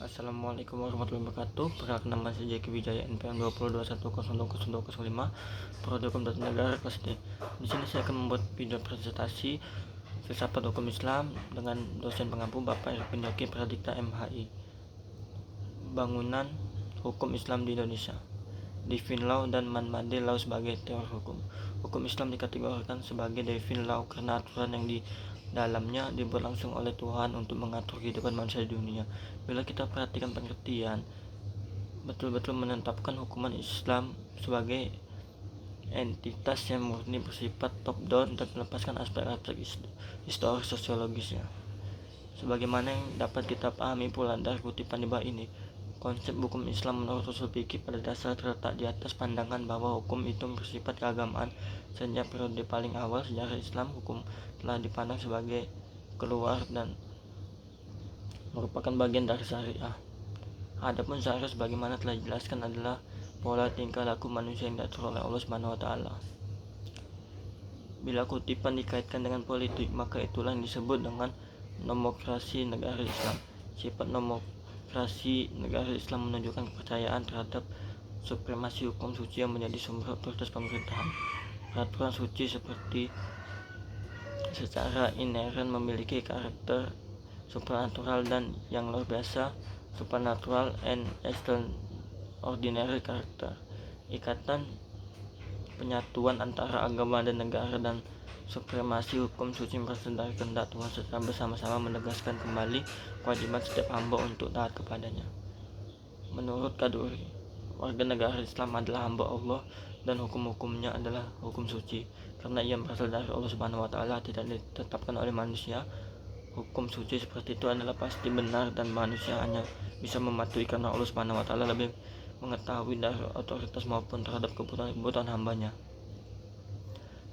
Assalamualaikum warahmatullahi wabarakatuh. Perkenalkan, nama saya Jeki Wijaya, NPM 2021020205, Prodi Hukum Tata Negara kelas D. Di sini saya akan membuat video presentasi filsafat hukum Islam dengan dosen pengampu Bapak Irfan Yogi Pradikta MHI. Bangunan hukum Islam di Indonesia. Divine Law dan Man-Made Law sebagai teori hukum. Hukum Islam dikategorikan sebagai Divine Law karena aturan yang di dalamnya dibuat langsung oleh Tuhan untuk mengatur kehidupan manusia di dunia. Bila kita perhatikan pengertian, betul-betul menetapkan hukuman Islam sebagai entitas yang murni bersifat top down dan melepaskan aspek-aspek historis sosiologisnya. Sebagaimana yang dapat kita pahami pula dari kutipan di bawah ini, konsep hukum Islam menurut usul fikih pada dasar terletak di atas pandangan bahwa hukum itu bersifat keagamaan. Sejak periode paling awal sejarah Islam, hukum telah dipandang sebagai keluar dan merupakan bagian dari syariah. Adapun syariah sebagaimana telah dijelaskan adalah pola tingkah laku manusia yang diatur oleh Allah Subhanahu wa taala. Bila kutipan dikaitkan dengan politik, maka itulah yang disebut dengan nomokrasi negara Islam. Sifat nomokrasi negara Islam menunjukkan kepercayaan terhadap supremasi hukum suci yang menjadi sumber otoritas pemerintahan. Peraturan suci seperti secara inheren memiliki karakter supranatural dan yang luar biasa, supernatural and extraordinary karakter. Ikatan penyatuan antara agama dan negara dan supremasi hukum suci berasal dari kehendak Tuhan serta bersama-sama menegaskan kembali kewajiban setiap hamba untuk taat kepadanya. Menurut Kaduri, warga negara Islam adalah hamba Allah dan hukum-hukumnya adalah hukum suci. Karena ia berasal dari Allah Subhanahu wa taala, tidak ditetapkan oleh manusia. Hukum suci seperti itu adalah pasti benar dan manusia hanya bisa mematuhi karena Allah Subhanahu wa taala lebih mengetahui dari otoritas maupun terhadap kebutuhan hambanya.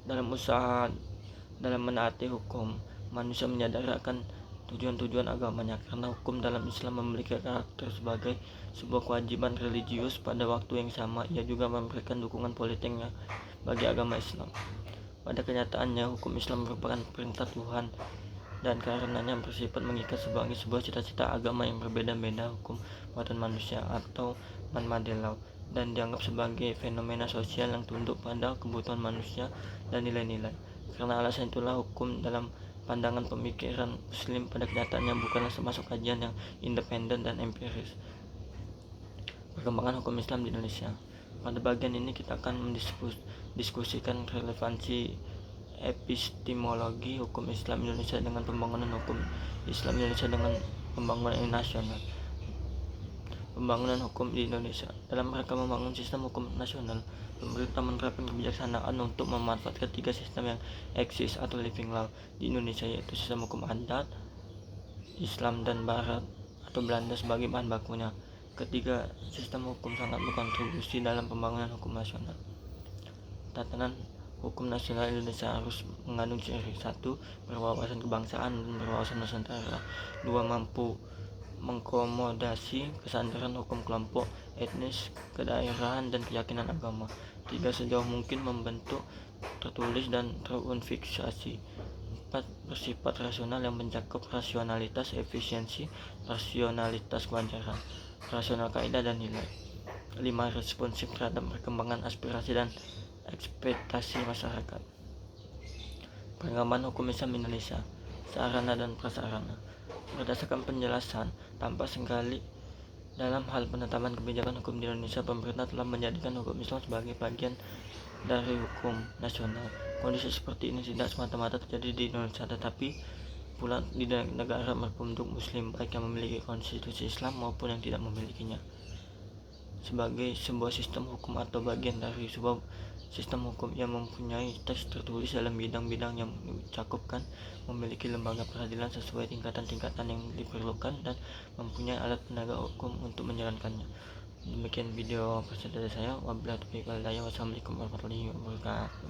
Dalam menaati hukum, manusia menyadari akan tujuan-tujuan agamanya, karena hukum dalam Islam memiliki karakter sebagai sebuah kewajiban religius. Pada waktu yang sama, ia juga memberikan dukungan politiknya bagi agama Islam. Pada kenyataannya, hukum Islam merupakan perintah Tuhan dan karenanya bersifat mengikat sebagai sebuah cita-cita agama yang berbeda-beda. Hukum buatan manusia atau man-made law dan dianggap sebagai fenomena sosial yang tunduk pada kebutuhan manusia dan nilai-nilai. Karena alasan itulah hukum dalam pandangan pemikiran Muslim pada kenyataannya bukanlah termasuk kajian yang independen dan empiris. Perkembangan hukum Islam di Indonesia. Pada bagian ini kita akan mendiskusikan relevansi epistemologi hukum Islam Indonesia dengan pembangunan hukum Islam Indonesia dengan pembangunan nasional. Pembangunan hukum di Indonesia. Dalam rangka membangun sistem hukum nasional, pemerintah menerapkan kebijaksanaan untuk memanfaatkan tiga sistem yang eksis atau living law di Indonesia, yaitu sistem hukum adat, Islam dan Barat atau Belanda sebagai bahan bakunya. Ketiga sistem hukum sangat berkontribusi dalam pembangunan hukum nasional. Tatanan hukum nasional Indonesia harus mengandung ciri: 1. Berwawasan kebangsaan dan berwawasan nusantara. 2. Mampu mengkomodasi kesadaran hukum kelompok, etnis, kedaerahan, dan keyakinan agama. 3. Sejauh mungkin membentuk, tertulis, dan terunfiksasi. 4. Bersifat rasional yang mencakup rasionalitas efisiensi, rasionalitas kewajaran, rasional kaidah dan nilai. 5. Responsif terhadap perkembangan aspirasi dan ekspektasi masyarakat. Pengembangan hukum Islam Indonesia, sarana dan prasarana. Berdasarkan penjelasan, tampak sekali dalam hal penetapan kebijakan hukum di Indonesia, pemerintah telah menjadikan hukum Islam sebagai bagian dari hukum nasional. Kondisi seperti ini tidak semata-mata terjadi di Indonesia, tetapi pula di negara berpenduduk Muslim, baik yang memiliki konstitusi Islam maupun yang tidak memilikinya. Sebagai sebuah sistem hukum atau bagian dari sebuah sistem hukum yang mempunyai teks tertulis dalam bidang-bidang yang dicakupkan, memiliki lembaga peradilan sesuai tingkatan-tingkatan yang diperlukan, dan mempunyai alat penegak hukum untuk menjalankannya. Demikian video presentasi saya. Wabillahi taufiq wal hidayah. Wassalamualaikum warahmatullahi wabarakatuh.